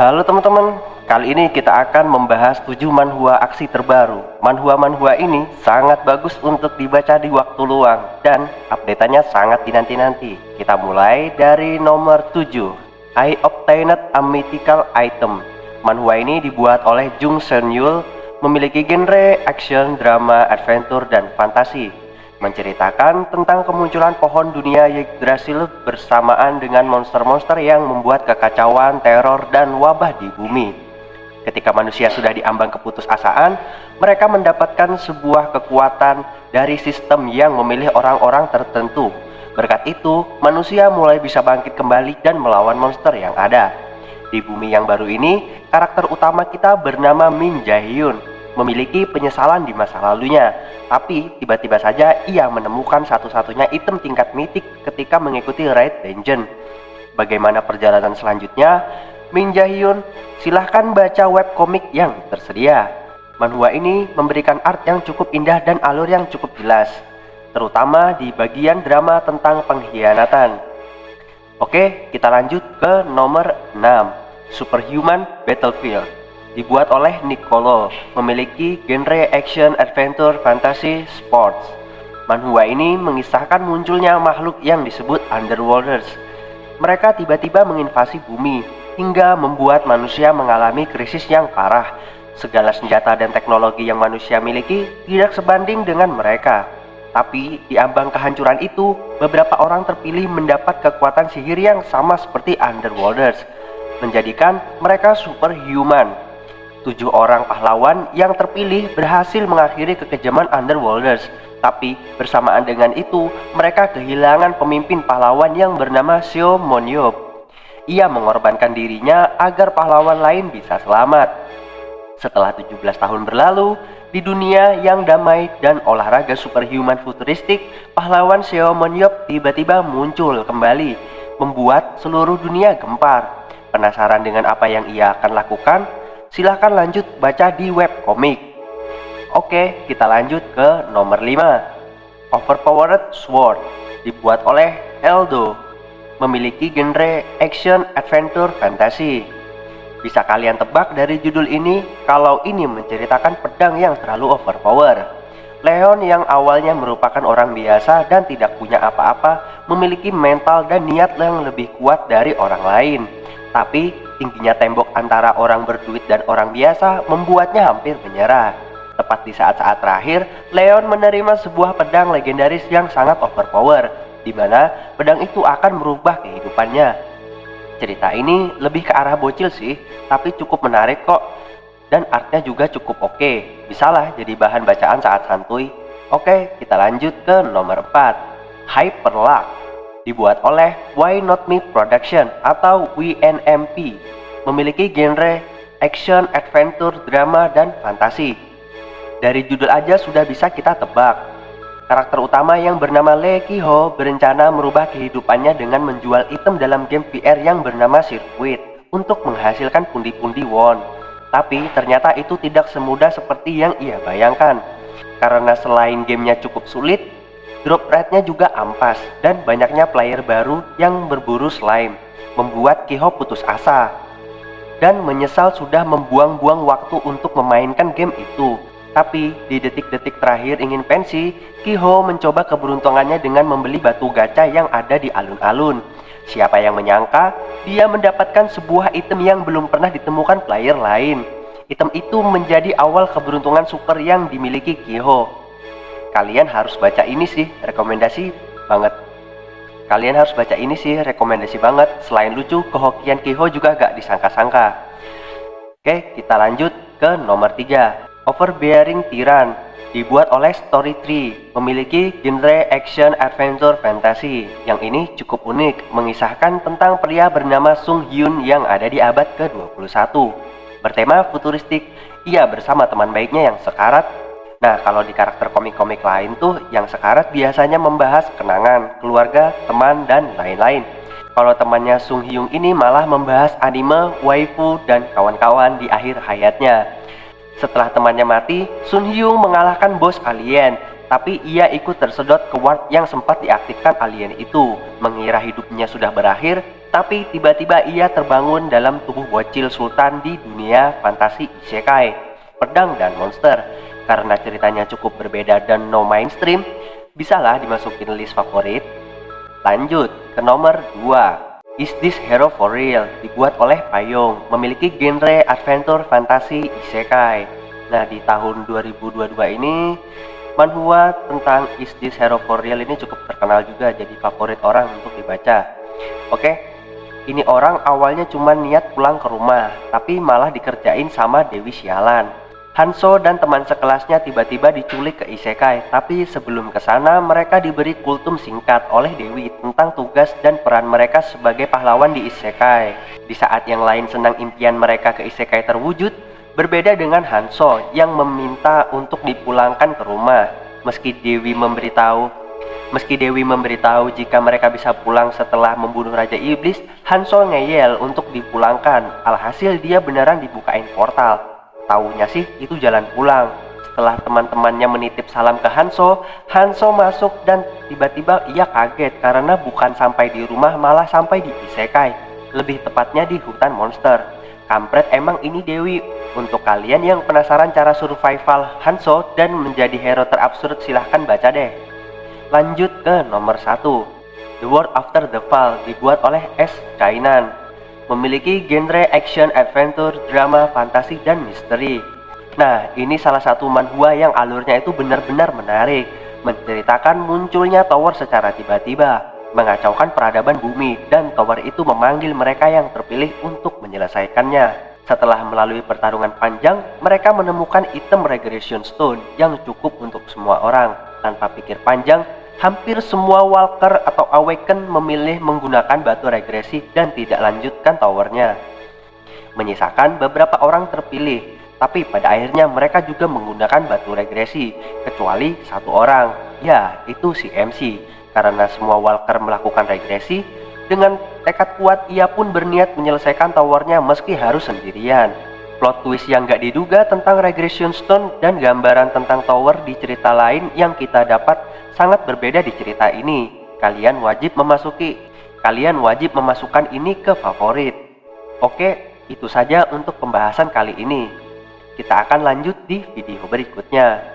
Halo teman-teman, kali ini kita akan membahas 7 manhwa aksi terbaru. Manhwa-manhwa ini sangat bagus untuk dibaca di waktu luang dan update-nya sangat dinanti-nanti. Kita mulai dari nomor 7, I Obtained a Mythical Item. Manhwa ini dibuat oleh Jung Seon-yul, memiliki genre action, drama, adventure, dan fantasi. Menceritakan tentang kemunculan pohon dunia Yggdrasil bersamaan dengan monster-monster yang membuat kekacauan, teror, dan wabah di bumi. Ketika manusia sudah diambang keputusasaan, mereka mendapatkan sebuah kekuatan dari sistem yang memilih orang-orang tertentu. Berkat itu, manusia mulai bisa bangkit kembali dan melawan monster yang ada. Di bumi yang baru ini, karakter utama kita bernama Min Jae-hyun, memiliki penyesalan di masa lalunya, tapi tiba-tiba saja ia menemukan satu-satunya item tingkat mitik ketika mengikuti raid dungeon. Bagaimana perjalanan selanjutnya? Min Jae-hyun, silahkan baca webkomik yang tersedia. Manhwa ini memberikan art yang cukup indah dan alur yang cukup jelas, terutama di bagian drama tentang pengkhianatan. Oke, kita lanjut ke nomor 6, Superhuman Battlefield. Dibuat oleh Niccolo, memiliki genre action, adventure, fantasy, sports. Manhwa ini mengisahkan munculnya makhluk yang disebut Underworlders. Mereka tiba-tiba menginvasi bumi, hingga membuat manusia mengalami krisis yang parah. Segala senjata dan teknologi yang manusia miliki tidak sebanding dengan mereka. Tapi di ambang kehancuran itu, beberapa orang terpilih mendapat kekuatan sihir yang sama seperti Underworlders, menjadikan mereka superhuman. 7 orang pahlawan yang terpilih berhasil mengakhiri kekejaman Underworlders. Tapi bersamaan dengan itu, mereka kehilangan pemimpin pahlawan yang bernama Seo Mon-yeop. Ia mengorbankan dirinya agar pahlawan lain bisa selamat. Setelah 17 tahun berlalu, di dunia yang damai dan olahraga superhuman futuristik, pahlawan Seo Mon-yeop tiba-tiba muncul kembali, membuat seluruh dunia gempar. Penasaran dengan apa yang ia akan lakukan? Silahkan lanjut baca di webkomik. Oke, kita lanjut ke nomor 5, Overpowered Sword. Dibuat oleh Eldo, memiliki genre action, adventure, fantasy. Bisa kalian tebak dari judul ini kalau ini menceritakan pedang yang terlalu overpower. Leon yang awalnya merupakan orang biasa dan tidak punya apa-apa, memiliki mental dan niat yang lebih kuat dari orang lain. Tapi tingginya tembok antara orang berduit dan orang biasa membuatnya hampir menyerah. Tepat di saat-saat terakhir, Leon menerima sebuah pedang legendaris yang sangat overpower, di mana pedang itu akan merubah kehidupannya. Cerita ini lebih ke arah bocil sih, tapi cukup menarik kok. Dan artnya juga cukup oke, bisalah jadi bahan bacaan saat santuy. Oke, kita lanjut ke nomor 4, Hyperlock. Dibuat oleh Why Not Me Production atau WNMP, memiliki genre action, adventure, drama, dan fantasi. Dari judul aja sudah bisa kita tebak. Karakter utama yang bernama Lee Ki-ho berencana merubah kehidupannya dengan menjual item dalam game VR yang bernama Circuit untuk menghasilkan pundi-pundi won. Tapi ternyata itu tidak semudah seperti yang ia bayangkan. Karena selain gamenya cukup sulit, drop rate-nya juga ampas dan banyaknya player baru yang berburu slime, membuat Ki-ho putus asa dan menyesal sudah membuang-buang waktu untuk memainkan game itu. Tapi di detik-detik terakhir ingin pensi, Ki-ho mencoba keberuntungannya dengan membeli batu gacha yang ada di alun-alun. Siapa yang menyangka dia mendapatkan sebuah item yang belum pernah ditemukan player lain. Item itu menjadi awal keberuntungan super yang dimiliki Ki-ho. Kalian harus baca ini sih, rekomendasi banget. Selain lucu, kehokian Ki-ho juga gak disangka-sangka. Oke, kita lanjut ke nomor 3, Overbearing Tyrant. Dibuat oleh Story Tree, memiliki genre action, adventure, fantasy. Yang ini cukup unik, mengisahkan tentang pria bernama Sung Hyun yang ada di abad ke-21. Bertema futuristik, ia bersama teman baiknya yang sekarat. Nah, kalau di karakter komik-komik lain tuh, yang sekarat biasanya membahas kenangan, keluarga, teman, dan lain-lain. Kalau temannya Sung Hyun ini malah membahas anime, waifu, dan kawan-kawan di akhir hayatnya. Setelah temannya mati, Sun Hyun mengalahkan bos alien, tapi ia ikut tersedot ke warp yang sempat diaktifkan alien itu. Mengira hidupnya sudah berakhir, Tapi tiba-tiba ia terbangun dalam tubuh bocil sultan di dunia fantasi isekai, pedang dan monster. Karena ceritanya cukup berbeda dan no mainstream, bisalah dimasukin list favorit. Lanjut ke nomor 2. Is This Hero For Real? Dibuat oleh Payung, memiliki genre adventure fantasi isekai. Nah, di tahun 2022 ini manhwa tentang Is This Hero For Real ini cukup terkenal juga, jadi favorit orang untuk dibaca. Oke, ini orang awalnya cuma niat pulang ke rumah, tapi malah dikerjain sama Dewi Sialan. Hanso dan teman sekelasnya tiba-tiba diculik ke isekai, tapi sebelum ke sana mereka diberi kultum singkat oleh Dewi tentang tugas dan peran mereka sebagai pahlawan di isekai. Di saat yang lain senang impian mereka ke isekai terwujud, berbeda dengan Hanso yang meminta untuk dipulangkan ke rumah. Meski Dewi memberitahu jika mereka bisa pulang setelah membunuh Raja Iblis, Hanso ngeyel untuk dipulangkan. Alhasil dia beneran dibukain portal. Taunya sih itu jalan pulang. Setelah teman-temannya menitip salam ke Hanso, Hanso masuk dan tiba-tiba ia kaget karena bukan sampai di rumah, malah sampai di isekai. Lebih tepatnya di hutan monster. Kampret emang ini Dewi. Untuk kalian yang penasaran cara survival Hanso dan menjadi hero terabsurd, silahkan baca deh. Lanjut ke nomor 1. The World After the Fall, dibuat oleh S. Kainan. Memiliki genre action, adventure, drama, fantasi, dan misteri. Nah, ini salah satu manhwa yang alurnya itu benar-benar menarik. Menceritakan munculnya tower secara tiba-tiba, mengacaukan peradaban bumi, dan tower itu memanggil mereka yang terpilih untuk menyelesaikannya. Setelah melalui pertarungan panjang, mereka menemukan item regression stone yang cukup untuk semua orang. Tanpa pikir panjang, hampir semua walker atau awaken memilih menggunakan batu regresi dan tidak lanjutkan towernya. Menyisakan beberapa orang terpilih, tapi pada akhirnya mereka juga menggunakan batu regresi, kecuali satu orang, ya itu si MC. Karena semua walker melakukan regresi, dengan tekad kuat ia pun berniat menyelesaikan towernya meski harus sendirian. Plot twist yang gak diduga tentang regression stone dan gambaran tentang tower di cerita lain yang kita dapat sangat berbeda di cerita ini. Kalian wajib memasukkan ini ke favorit. Oke, itu saja untuk pembahasan kali ini. Kita akan lanjut di video berikutnya.